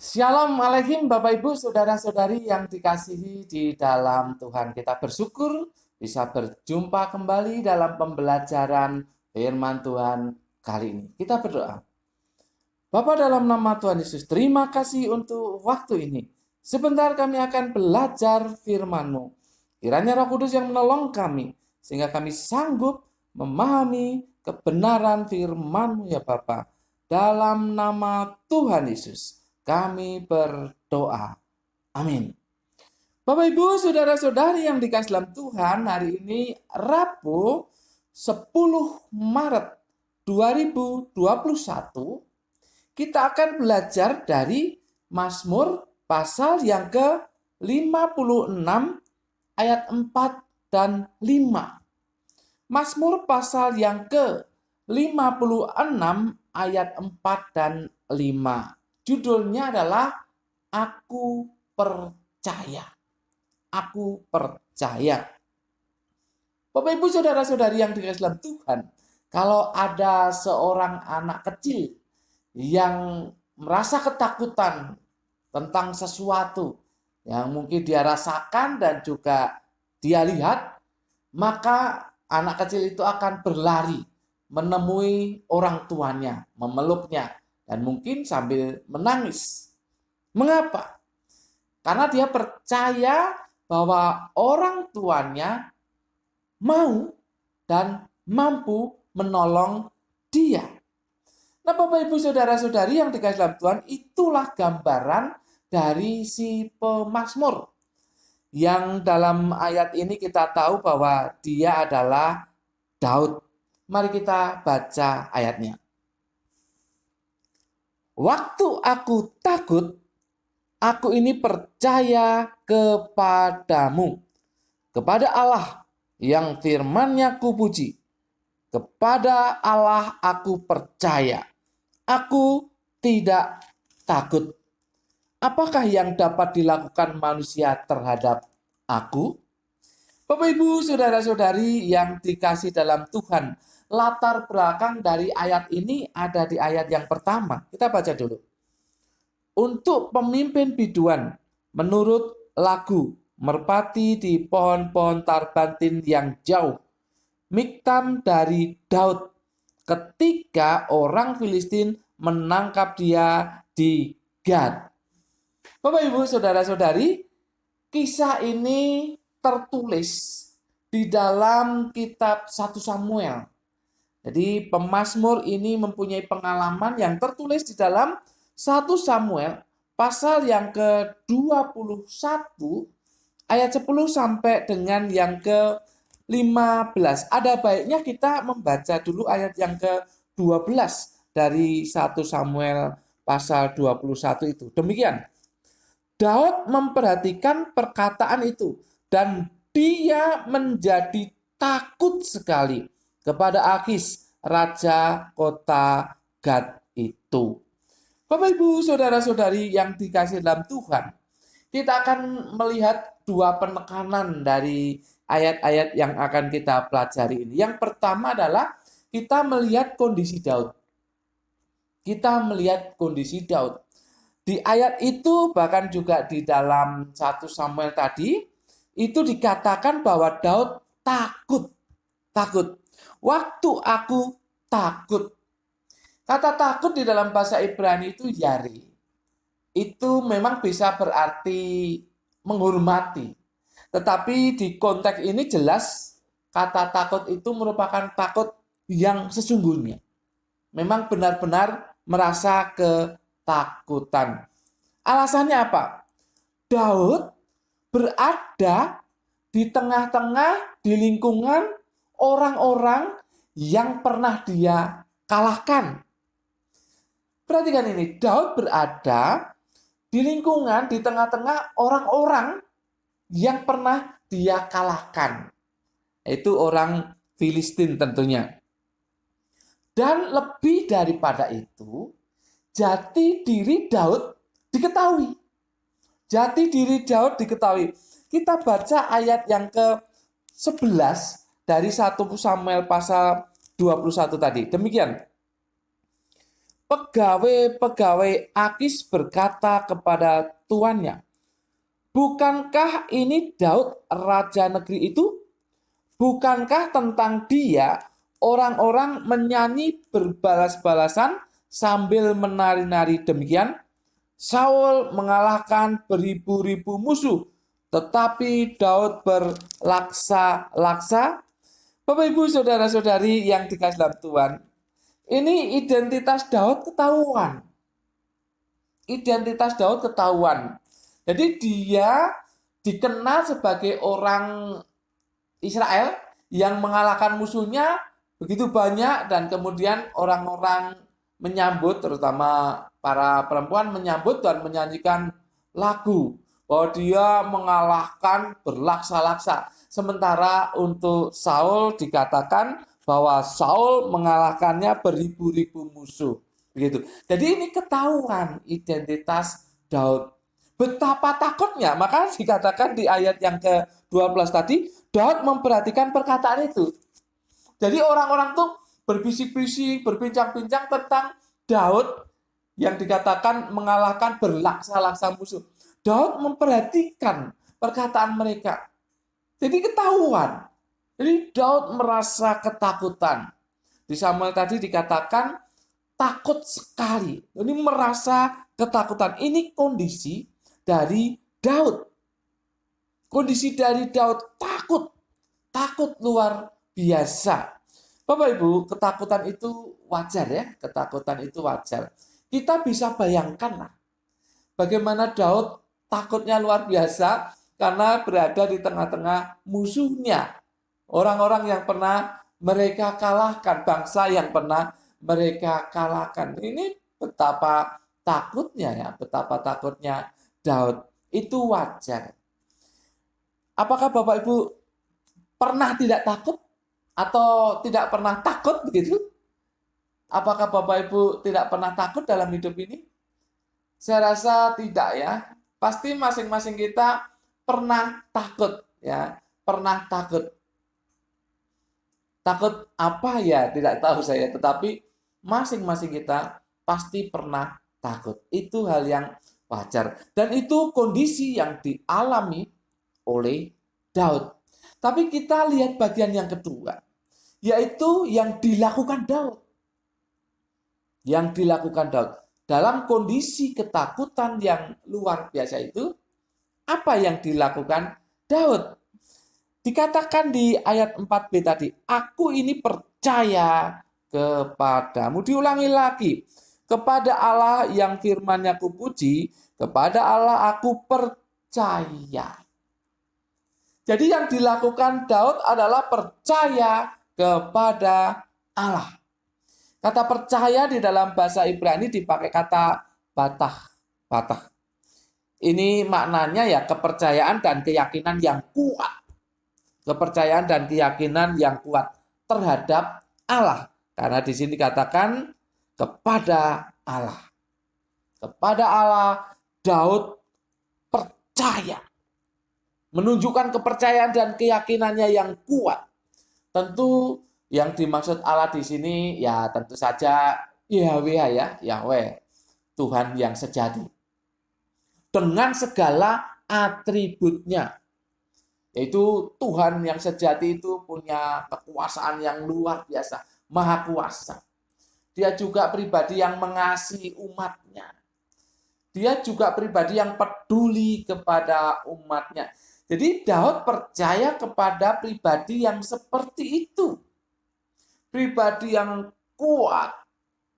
Shalom Alaikum Bapak Ibu Saudara-saudari yang dikasihi di dalam Tuhan. Kita bersyukur bisa berjumpa kembali dalam pembelajaran firman Tuhan kali ini. Kita berdoa. Bapa dalam nama Tuhan Yesus, terima kasih untuk waktu ini. Sebentar kami akan belajar firman-Mu. Kiranya Roh Kudus yang menolong kami, sehingga kami sanggup memahami kebenaran firman-Mu ya Bapa. Dalam nama Tuhan Yesus, kami berdoa. Amin. Bapak Ibu, saudara-saudari yang dikasih dalam Tuhan, hari ini Rabu 10 Maret 2021, kita akan belajar dari Mazmur pasal yang ke-56 ayat 4 dan 5. Mazmur pasal yang ke-56 ayat 4 dan 5. Judulnya adalah Aku Percaya. Aku percaya. Bapak Ibu saudara-saudari yang dikasihi dalam Tuhan, kalau ada seorang anak kecil yang merasa ketakutan tentang sesuatu yang mungkin dia rasakan dan juga dia lihat, maka anak kecil itu akan berlari menemui orang tuanya, memeluknya, dan mungkin sambil menangis. Mengapa? Karena dia percaya bahwa orang tuanya mau dan mampu menolong dia. Nah, Bapak Ibu saudara-saudari yang dikasihi dalam Tuhan, itulah gambaran dari si pemazmur. Yang dalam ayat ini kita tahu bahwa dia adalah Daud. Mari kita baca ayatnya. Waktu aku takut, aku ini percaya kepadamu, kepada Allah yang firman-Nya kupuji. Kepada Allah aku percaya. Aku tidak takut. Apakah yang dapat dilakukan manusia terhadap aku? Bapak Ibu, saudara-saudari yang dikasih dalam Tuhan, latar belakang dari ayat ini ada di ayat yang pertama. Kita baca dulu. Untuk pemimpin biduan, menurut lagu, merpati di pohon-pohon tarbantin yang jauh. Miktam dari Daud, ketika orang Filistin menangkap dia di Gad. Bapak Ibu saudara-saudari, kisah ini tertulis di dalam kitab 1 Samuel. Jadi pemazmur ini mempunyai pengalaman yang tertulis di dalam 1 Samuel pasal yang ke-21 ayat 10 sampai dengan yang ke-15. Ada baiknya kita membaca dulu ayat yang ke-12 dari 1 Samuel pasal 21 itu. Demikian. Daud memperhatikan perkataan itu dan dia menjadi takut sekali kepada Akis, raja kota Gad itu. Bapak Ibu saudara-saudari yang dikasihi dalam Tuhan, kita akan melihat dua penekanan dari ayat-ayat yang akan kita pelajari ini. Yang pertama adalah kita melihat kondisi Daud. Kita melihat kondisi Daud. Di ayat itu bahkan juga di dalam 1 Samuel tadi, itu dikatakan bahwa Daud takut. Takut. Waktu aku takut. Kata takut di dalam bahasa Ibrani itu yari. Itu memang bisa berarti menghormati. Tetapi di konteks ini jelas kata takut itu merupakan takut yang sesungguhnya. Memang benar-benar merasa ketakutan. Alasannya apa? Daud berada di tengah-tengah, di lingkungan orang-orang yang pernah dia kalahkan. Perhatikan ini, Daud berada di lingkungan, di tengah-tengah orang-orang yang pernah dia kalahkan. Itu orang Filistin tentunya. Dan lebih daripada itu, jati diri Daud diketahui. Jati diri Daud diketahui. Kita baca ayat yang ke-11 dari 1 Samuel pasal 21 tadi. Demikian. pegawai-pegawai Akis berkata kepada tuannya, "Bukankah ini Daud, raja negeri itu? Bukankah tentang dia orang-orang menyanyi berbalas-balasan sambil menari-nari demikian? Saul mengalahkan beribu-ribu musuh, tetapi Daud berlaksa-laksa." Bapak Ibu saudara-saudari yang dikasihi dalam Tuhan, ini identitas Daud ketahuan. Identitas Daud ketahuan. Jadi dia dikenal sebagai orang Israel yang mengalahkan musuhnya begitu banyak, dan kemudian orang-orang menyambut, terutama para perempuan menyambut dan menyanyikan lagu bahwa dia mengalahkan berlaksa-laksa. Sementara untuk Saul dikatakan bahwa Saul mengalahkannya beribu-ribu musuh. Begitu. Jadi ini ketahuan identitas Daud. Betapa takutnya, maka dikatakan di ayat yang ke-12 tadi, Daud memperhatikan perkataan itu. Jadi orang-orang tuh berbisik-bisik, berbincang-bincang tentang Daud yang dikatakan mengalahkan berlaksa-laksa musuh. Daud memperhatikan perkataan mereka. Jadi ketahuan. Jadi Daud merasa ketakutan. Di Samuel tadi dikatakan takut sekali. Ini merasa ketakutan. Ini kondisi dari Daud. Kondisi dari Daud takut luar biasa. Bapak Ibu, ketakutan itu wajar ya, ketakutan itu wajar. Kita bisa bayangkan lah, bagaimana Daud takutnya luar biasa karena berada di tengah-tengah musuhnya. Orang-orang yang pernah mereka kalahkan, bangsa yang pernah mereka kalahkan. Ini betapa takutnya ya, betapa takutnya Daud. Itu wajar. Apakah Bapak Ibu pernah tidak takut atau tidak pernah takut begitu? Apakah Bapak Ibu tidak pernah takut dalam hidup ini? Saya rasa tidak ya. Pasti masing-masing kita pernah takut ya, pernah takut. Takut apa ya? Tidak tahu saya, tetapi masing-masing kita pasti pernah takut. Itu hal yang wajar dan itu kondisi yang dialami oleh Daud. Tapi kita lihat bagian yang kedua, yaitu yang dilakukan Daud. Yang dilakukan Daud dalam kondisi ketakutan yang luar biasa itu, apa yang dilakukan Daud? Dikatakan di ayat 4b tadi, "Aku ini percaya kepadamu." Diulangi lagi, kepada Allah yang firman-Nya kupuji, kepada Allah aku percaya. Jadi yang dilakukan Daud adalah percaya kepada Allah. Kata percaya di dalam bahasa Ibrani dipakai kata batah. Ini maknanya ya kepercayaan dan keyakinan yang kuat. Kepercayaan dan keyakinan yang kuat terhadap Allah. Karena di sini dikatakan kepada Allah. Kepada Allah Daud percaya. Menunjukkan kepercayaan dan keyakinannya yang kuat. Tentu yang dimaksud Allah di sini ya tentu saja Yahweh ya, Yahweh, Tuhan yang sejati. Dengan segala atributnya. Yaitu Tuhan yang sejati itu punya kekuasaan yang luar biasa, maha kuasa. Dia juga pribadi yang mengasihi umatnya. Dia juga pribadi yang peduli kepada umatnya. Jadi Daud percaya kepada pribadi yang seperti itu. Pribadi yang kuat,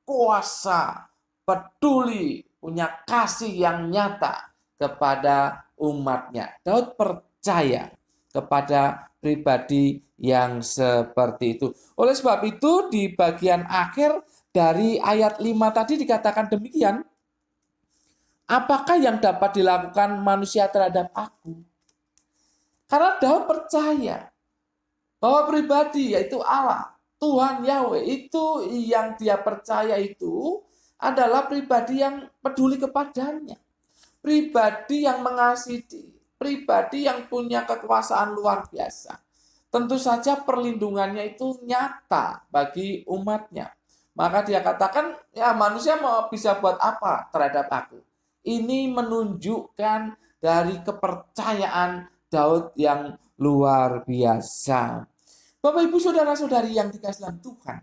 kuasa, peduli, punya kasih yang nyata kepada umatnya. Daud percaya kepada pribadi yang seperti itu. Oleh sebab itu di bagian akhir dari ayat 5 tadi dikatakan demikian. Apakah yang dapat dilakukan manusia terhadap aku? Karena Daud percaya bahwa pribadi yaitu Allah, Tuhan Yahweh, itu yang dia percaya itu adalah pribadi yang peduli kepadanya. Pribadi yang mengasihi, pribadi yang punya kekuasaan luar biasa. Tentu saja perlindungannya itu nyata bagi umatnya. Maka dia katakan, ya manusia mau bisa buat apa terhadap aku? Ini menunjukkan dari kepercayaan Daud yang luar biasa. Bapak, Ibu, Saudara-saudari yang dikasihi dalam Tuhan,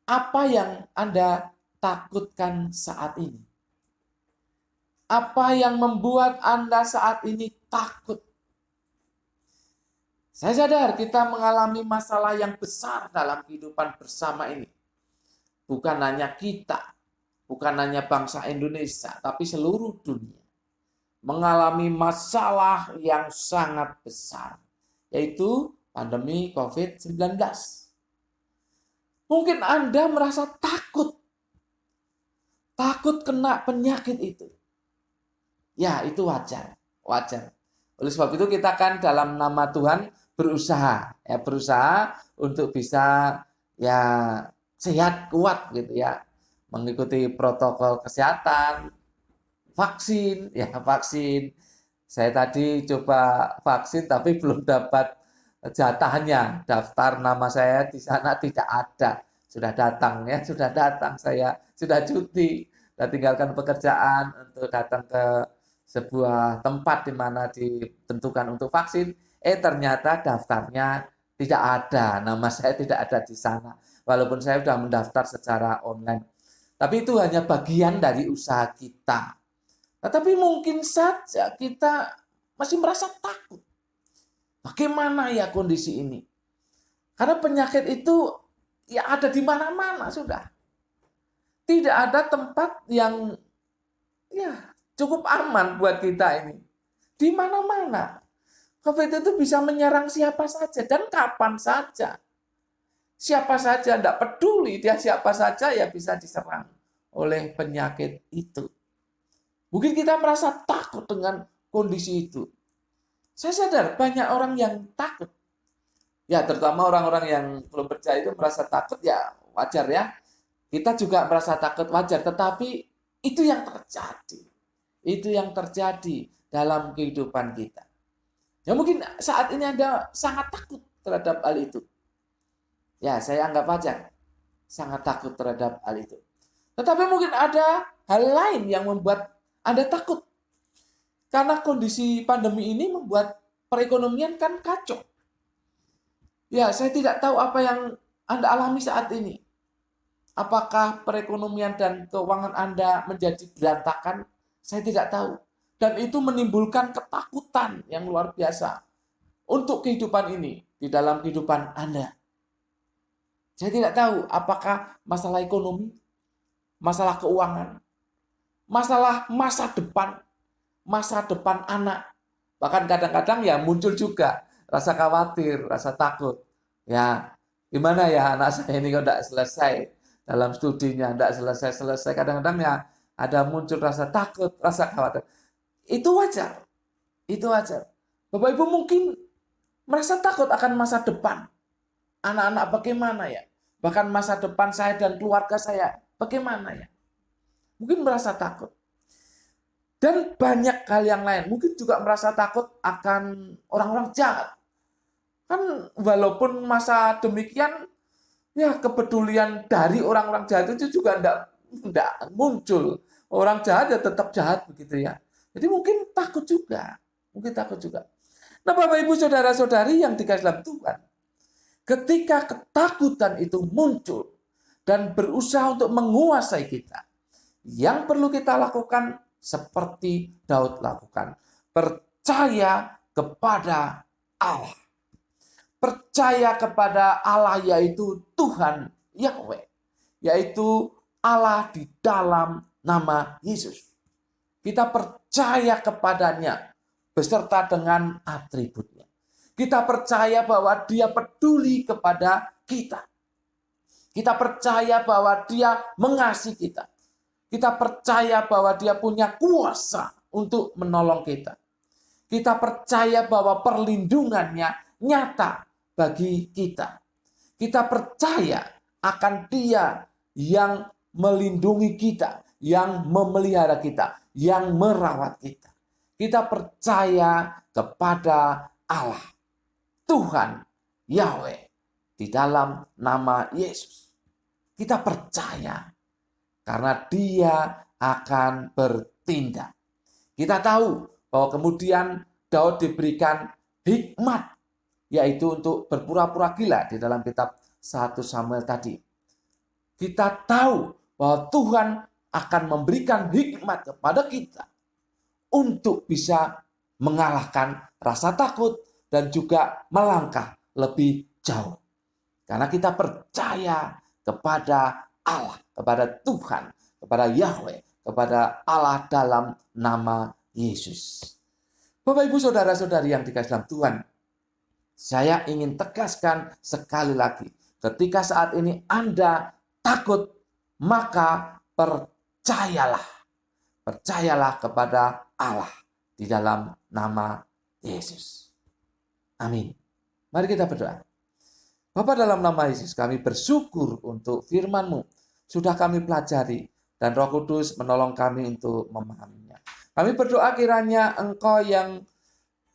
apa yang Anda takutkan saat ini? Apa yang membuat Anda saat ini takut? Saya sadar kita mengalami masalah yang besar dalam kehidupan bersama ini. Bukan hanya kita, bukan hanya bangsa Indonesia, tapi seluruh dunia mengalami masalah yang sangat besar, yaitu pandemi COVID-19. Mungkin Anda merasa takut kena penyakit itu. Ya, itu wajar. Oleh sebab itu kita kan dalam nama Tuhan berusaha untuk bisa ya sehat, kuat gitu ya, mengikuti protokol kesehatan, vaksin. Saya tadi coba vaksin tapi belum dapat jatahnya. Daftar nama saya di sana tidak ada. Sudah datang saya sudah cuti, sudah tinggalkan pekerjaan untuk datang ke sebuah tempat di mana ditentukan untuk vaksin. Ternyata daftarnya tidak ada, nama saya tidak ada di sana. Walaupun saya sudah mendaftar secara online. Tapi itu hanya bagian dari usaha kita. Tetapi mungkin saja kita masih merasa takut. Bagaimana ya kondisi ini? Karena penyakit itu ya ada di mana-mana sudah. Tidak ada tempat yang ya cukup aman buat kita ini. Di mana-mana. COVID itu bisa menyerang siapa saja dan kapan saja. Siapa saja, tidak peduli dia siapa saja ya bisa diserang oleh penyakit itu. Mungkin kita merasa takut dengan kondisi itu. Saya sadar banyak orang yang takut. Ya, terutama orang-orang yang belum percaya itu merasa takut, ya wajar ya. Kita juga merasa takut, wajar. Tetapi itu yang terjadi. Itu yang terjadi dalam kehidupan kita. Ya mungkin saat ini Anda sangat takut terhadap hal itu. Ya, saya anggap wajar. Sangat takut terhadap hal itu. Tetapi mungkin ada hal lain yang membuat Anda takut. Karena kondisi pandemi ini membuat perekonomian kan kacau. Ya, saya tidak tahu apa yang Anda alami saat ini. Apakah perekonomian dan keuangan Anda menjadi berantakan? Saya tidak tahu. Dan itu menimbulkan ketakutan yang luar biasa untuk kehidupan ini, di dalam kehidupan Anda. Saya tidak tahu apakah masalah ekonomi, masalah keuangan, masalah masa depan anak. Bahkan kadang-kadang ya muncul juga rasa khawatir, rasa takut. Ya, gimana ya anak saya ini kok tidak selesai dalam studinya, tidak selesai. Kadang-kadang ya ada muncul rasa takut, rasa khawatir. Itu wajar. Bapak Ibu mungkin merasa takut akan masa depan. Anak-anak bagaimana ya? Bahkan masa depan saya dan keluarga saya bagaimana ya? Mungkin merasa takut. Dan banyak hal yang lain. Mungkin juga merasa takut akan orang-orang jahat. Kan walaupun masa demikian, ya kepedulian dari orang-orang jahat itu juga tidak muncul. Orang jahat ya tetap jahat begitu ya. Jadi mungkin takut juga. Nah, Bapak Ibu Saudara-saudari yang dikasihi dalam Tuhan, ketika ketakutan itu muncul dan berusaha untuk menguasai kita, yang perlu kita lakukan seperti Daud lakukan. Percaya kepada Allah. Percaya kepada Allah yaitu Tuhan Yahweh. Yaitu Allah di dalam nama Yesus. Kita percaya kepadanya beserta dengan atributnya. Kita percaya bahwa dia peduli kepada kita. Kita percaya bahwa dia mengasihi kita. Kita percaya bahwa dia punya kuasa untuk menolong kita. Kita percaya bahwa perlindungannya nyata bagi kita. Kita percaya akan dia yang melindungi kita, yang memelihara kita, yang merawat kita. Kita percaya kepada Allah, Tuhan Yahweh, di dalam nama Yesus. kita percaya karena Dia akan bertindak. Kita tahu bahwa kemudian Daud diberikan hikmat, yaitu untuk berpura-pura gila di dalam kitab 1 Samuel tadi. Kita tahu bahwa Tuhan akan memberikan hikmat kepada kita untuk bisa mengalahkan rasa takut dan juga melangkah lebih jauh. Karena kita percaya kepada Allah, kepada Tuhan, kepada Yahweh, kepada Allah dalam nama Yesus. Bapak, Ibu, Saudara-saudari yang dikasihi dalam Tuhan, saya ingin tegaskan sekali lagi, ketika saat ini Anda takut, maka percayalah. Percayalah kepada Allah di dalam nama Yesus. Amin. Mari kita berdoa. Bapa, dalam nama Yesus kami bersyukur untuk firman-Mu. Sudah kami pelajari dan Roh Kudus menolong kami untuk memahaminya. Kami berdoa kiranya Engkau yang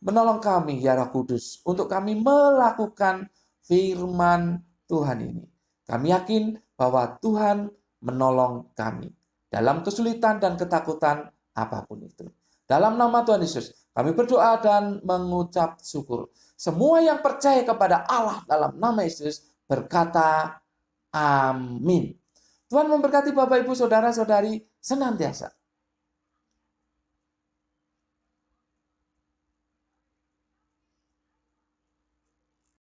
menolong kami, ya Roh Kudus, untuk kami melakukan firman Tuhan ini. Kami yakin bahwa Tuhan menolong kami dalam kesulitan dan ketakutan apapun itu. Dalam nama Tuhan Yesus, kami berdoa dan mengucap syukur. Semua yang percaya kepada Allah dalam nama Yesus berkata amin. Tuhan memberkati Bapak, Ibu, Saudara-saudari senantiasa